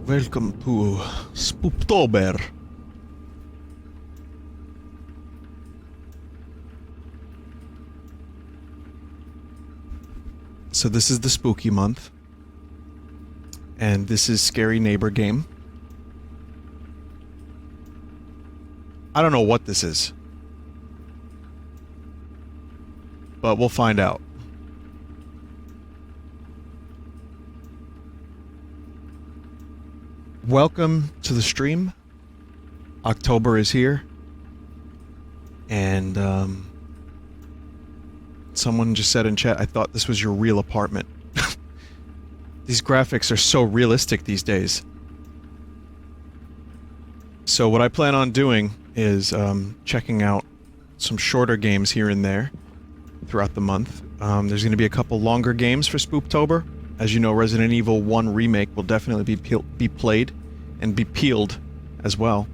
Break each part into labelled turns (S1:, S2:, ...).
S1: Welcome to Spooptober. So this is the spooky month. And this is Scary Neighbor game. I don't know what this is. But we'll find out. Welcome to the stream. October is here. And, someone just said in chat, I thought this was your real apartment. These graphics are so realistic these days. So what I plan on doing is, checking out some shorter games here and there throughout the month. There's going to be a couple longer games for Spooptober. As you know, Resident Evil 1 Remake will definitely be played and be peeled as well.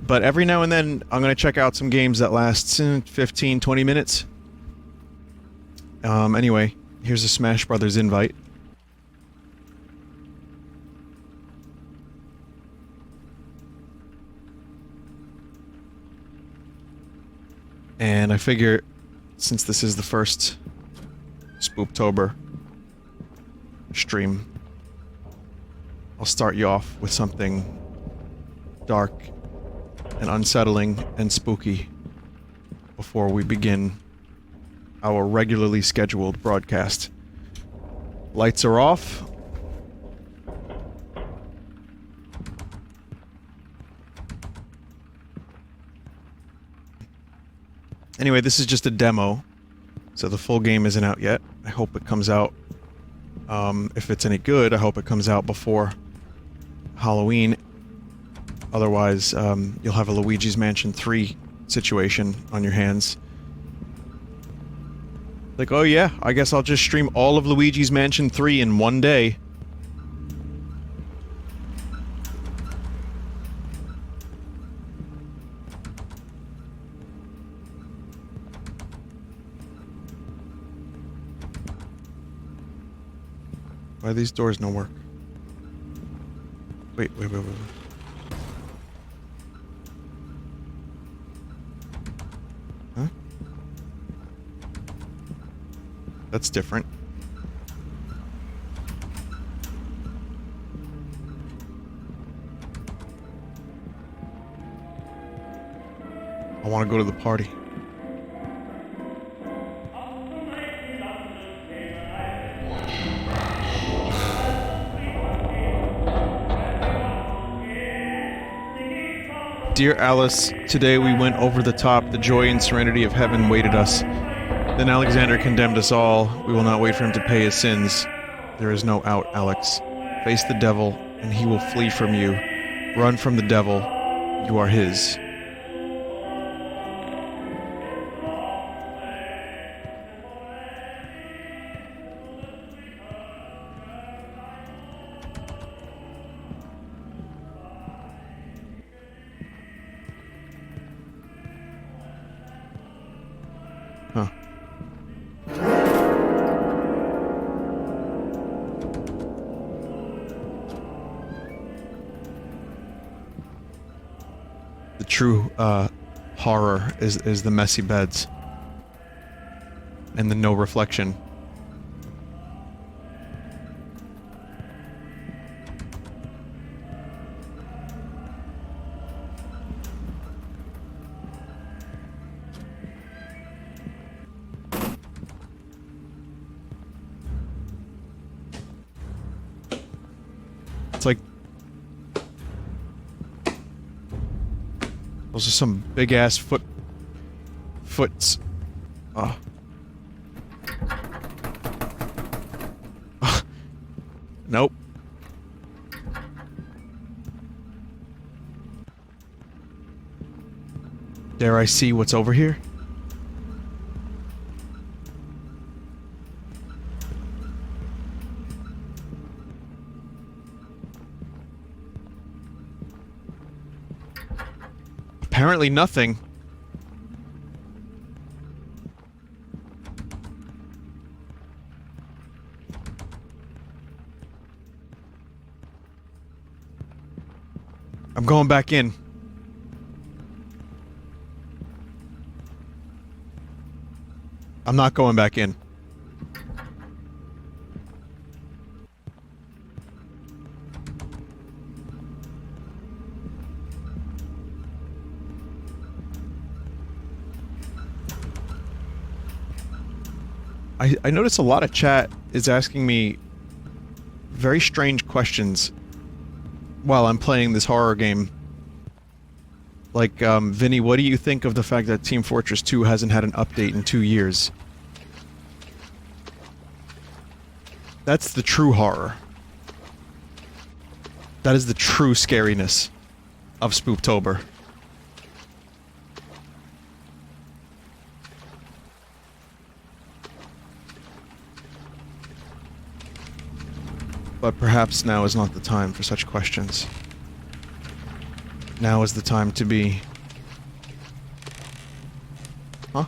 S1: But every now and then, I'm going to check out some games that last 15, 20 minutes. Anyway, here's a Smash Brothers invite. And I figure, since this is the first Spooptober stream, I'll start you off with something dark and unsettling and spooky before we begin our regularly scheduled broadcast. Lights are off. Anyway, this is just a demo, so the full game isn't out yet. I hope it comes out, if it's any good, I hope it comes out before Halloween. Otherwise, you'll have a Luigi's Mansion 3 situation on your hands. Like, oh yeah, I guess I'll just stream all of Luigi's Mansion 3 in one day. Why these doors don't work? Wait. Huh? That's different. I want to go to the party. Dear Alice, today we went over the top. The joy and serenity of heaven waited us. Then Alexander condemned us all. We will not wait for him to pay his sins. There is no out, Alex. Face the devil, and he will flee from you. Run from the devil. You are his. Huh. The true, horror is the messy beds. And the no reflection. It's like those are some big ass foots. Nope. Dare I see what's over here? Apparently nothing. I'm going back in. I'm not going back in. I notice a lot of chat is asking me very strange questions while I'm playing this horror game. Like, Vinny, what do you think of the fact that Team Fortress 2 hasn't had an update in 2 years? That's the true horror. That is the true scariness of Spooptober. But perhaps now is not the time for such questions. Now is the time to be... Huh?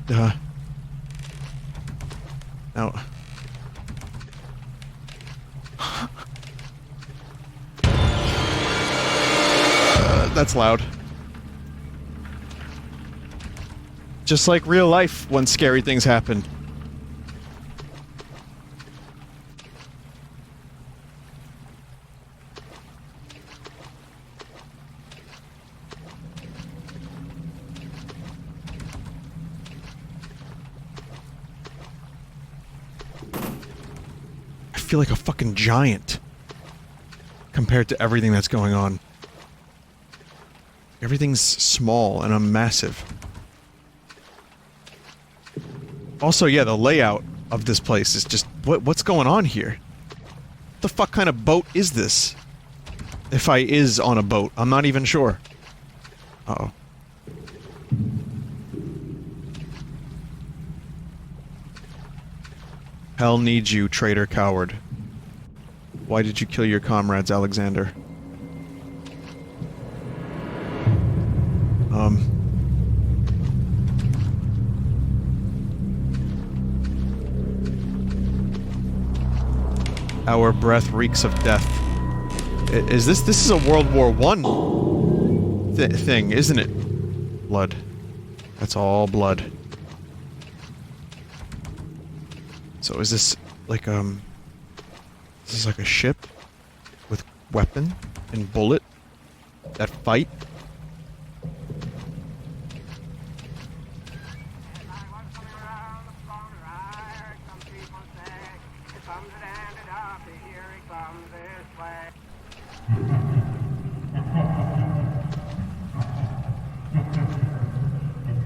S1: Now... That's loud. Just like real life when scary things happen. I feel like a fucking giant compared to everything that's going on. Everything's small and I'm massive. Also, yeah, the layout of this place is just... What's going on here? What the fuck kind of boat is this? If I is on a boat, I'm not even sure. Uh-oh. Hell needs you, traitor coward. Why did you kill your comrades, Alexander? Our breath reeks of death. Is this is a World War I thing, isn't it? Blood. That's all blood. So is this like, this is like a ship with weapon and bullet that fight?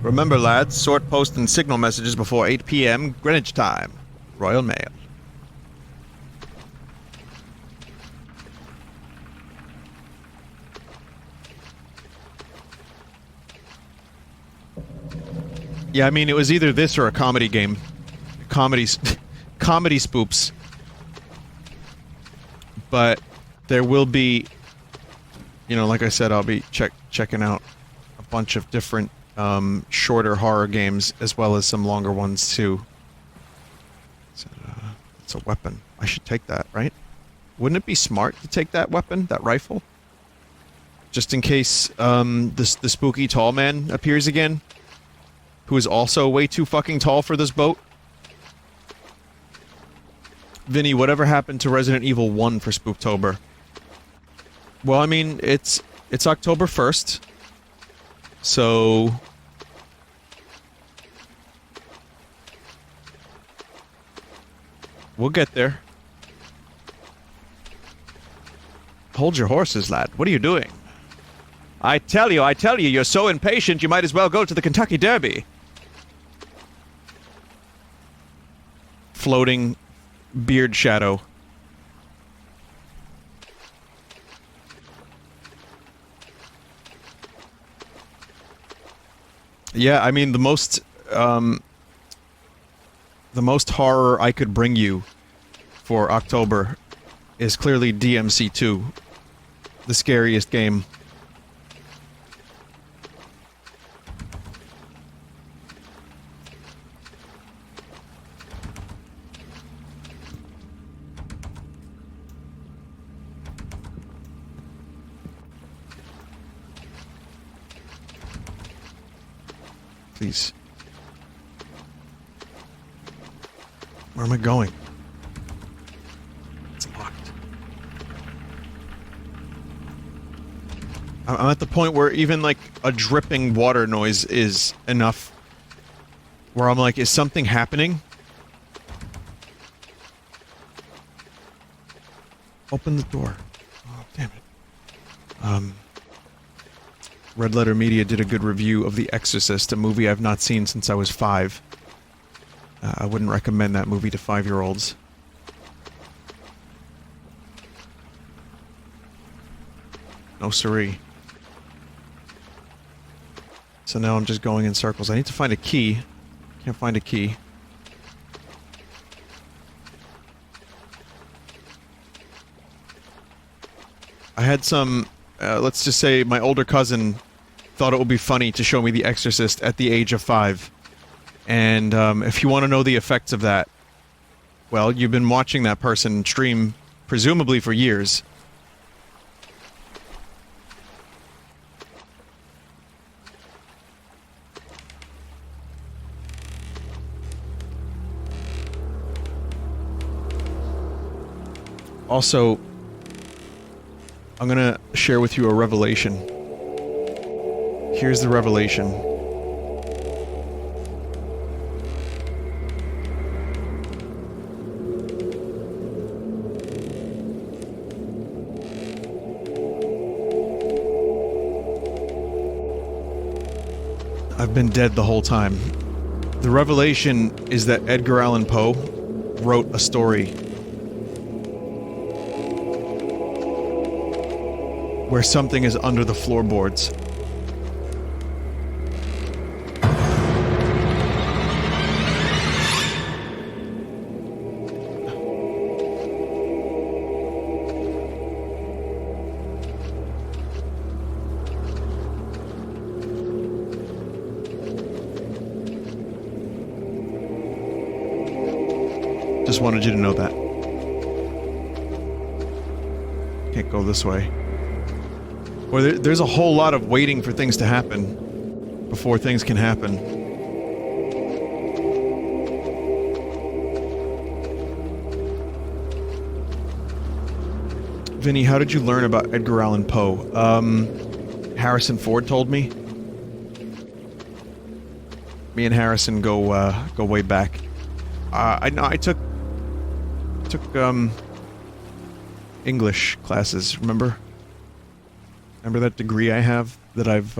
S1: Remember, lads, sort post and signal messages before 8 p.m. Greenwich time. Royal Mail. Yeah, I mean, it was either this or a comedy game. Comedy spoops. But there will be, you know, like I said, I'll be checking out a bunch of different shorter horror games as well as some longer ones too. It's a weapon. I should take that, right? Wouldn't it be smart to take that weapon, that rifle? Just in case the spooky tall man appears again, who is also way too fucking tall for this boat. Vinny, whatever happened to Resident Evil 1 for Spooptober? Well, I mean, it's October 1st. So... we'll get there. Hold your horses, lad. What are you doing? I tell you, you're so impatient you might as well go to the Kentucky Derby. Floating beard shadow. Yeah, I mean, the most horror I could bring you for October is clearly DMC2, the scariest game. please. Where am I going? It's locked. I'm at the point where even, like, a dripping water noise is enough. Where I'm like, is something happening? Open the door. Oh, damn it. Red Letter Media did a good review of The Exorcist, a movie I've not seen since I was 5. I wouldn't recommend that movie to 5-year-olds. No siree. So now I'm just going in circles. I need to find a key. Can't find a key. I had some, let's just say my older cousin thought it would be funny to show me The Exorcist at the age of 5. And if you want to know the effects of that, well, you've been watching that person stream, presumably for years. Also, I'm gonna share with you a revelation. Here's the revelation. I've been dead the whole time. The revelation is that Edgar Allan Poe wrote a story where something is under the floorboards. Just wanted you to know that. Can't go this way. Well, there's a whole lot of waiting for things to happen before things can happen. Vinny, how did you learn about Edgar Allan Poe? Harrison Ford told me. Me and Harrison go way back. I took English classes, remember? Remember that degree I have that I've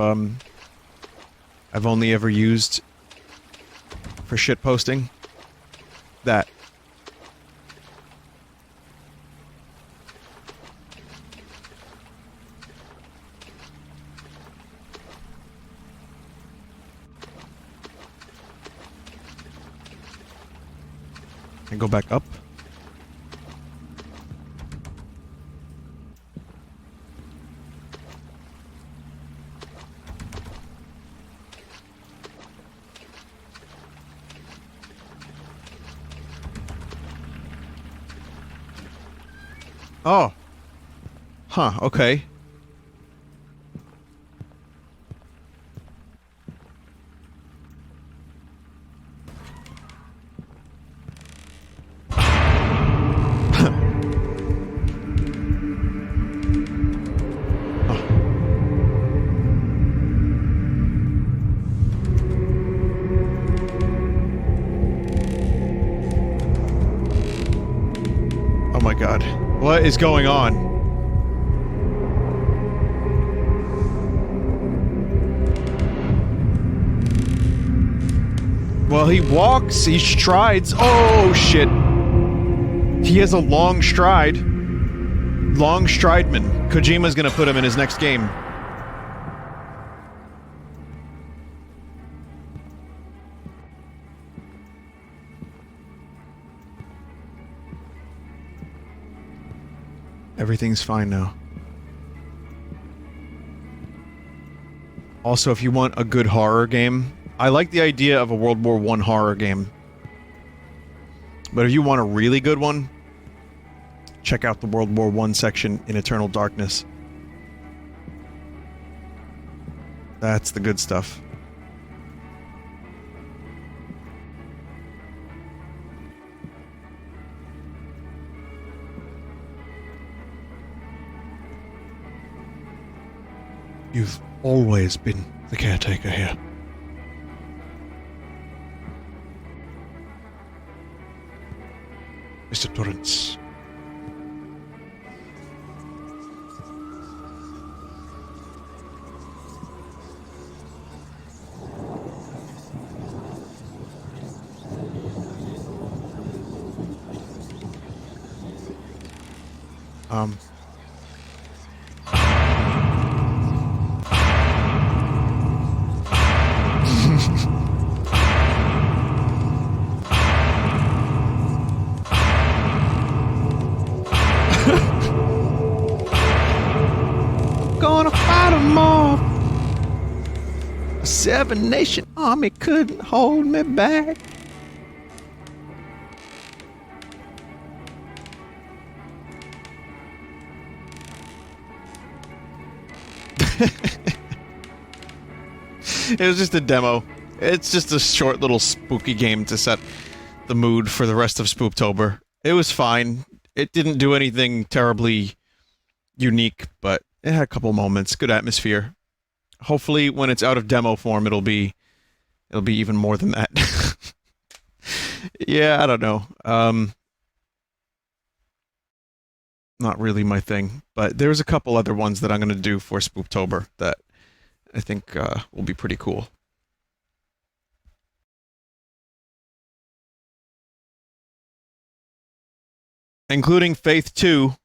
S1: only ever used for shit posting? That. And go back up. Oh. Huh, okay. Oh my god. What is going on? Well, he walks, he strides. Oh, shit. He has a long stride. Long strideman. Kojima's gonna put him in his next game. Everything's fine now. Also, if you want a good horror game, I like the idea of a World War I horror game. But if you want a really good one, check out the World War I section in Eternal Darkness. That's the good stuff. You've always been the caretaker here. Mr. Torrance. Um... Gonna fight 'em all. A 7-nation army couldn't hold me back. It was just a demo. It's just a short little spooky game to set the mood for the rest of Spooptober. It was fine. It didn't do anything terribly unique, but it had a couple moments. Good atmosphere. Hopefully, when it's out of demo form, it'll be even more than that. Yeah, I don't know. Not really my thing, but there's a couple other ones that I'm gonna do for Spooptober that I think will be pretty cool. Including Faith 2.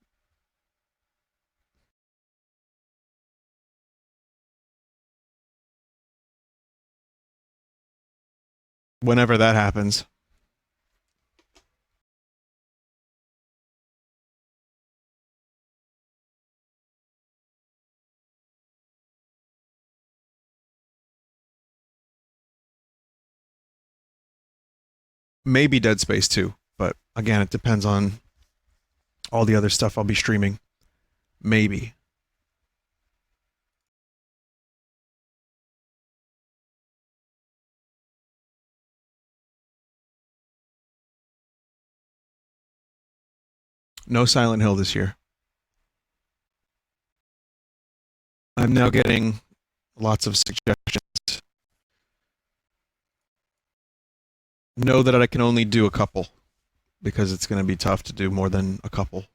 S1: Whenever that happens. Maybe Dead Space 2, but again, it depends on all the other stuff I'll be streaming. Maybe. No Silent Hill this year. I'm now getting lots of suggestions. Know that I can only do a couple, because it's going to be tough to do more than a couple.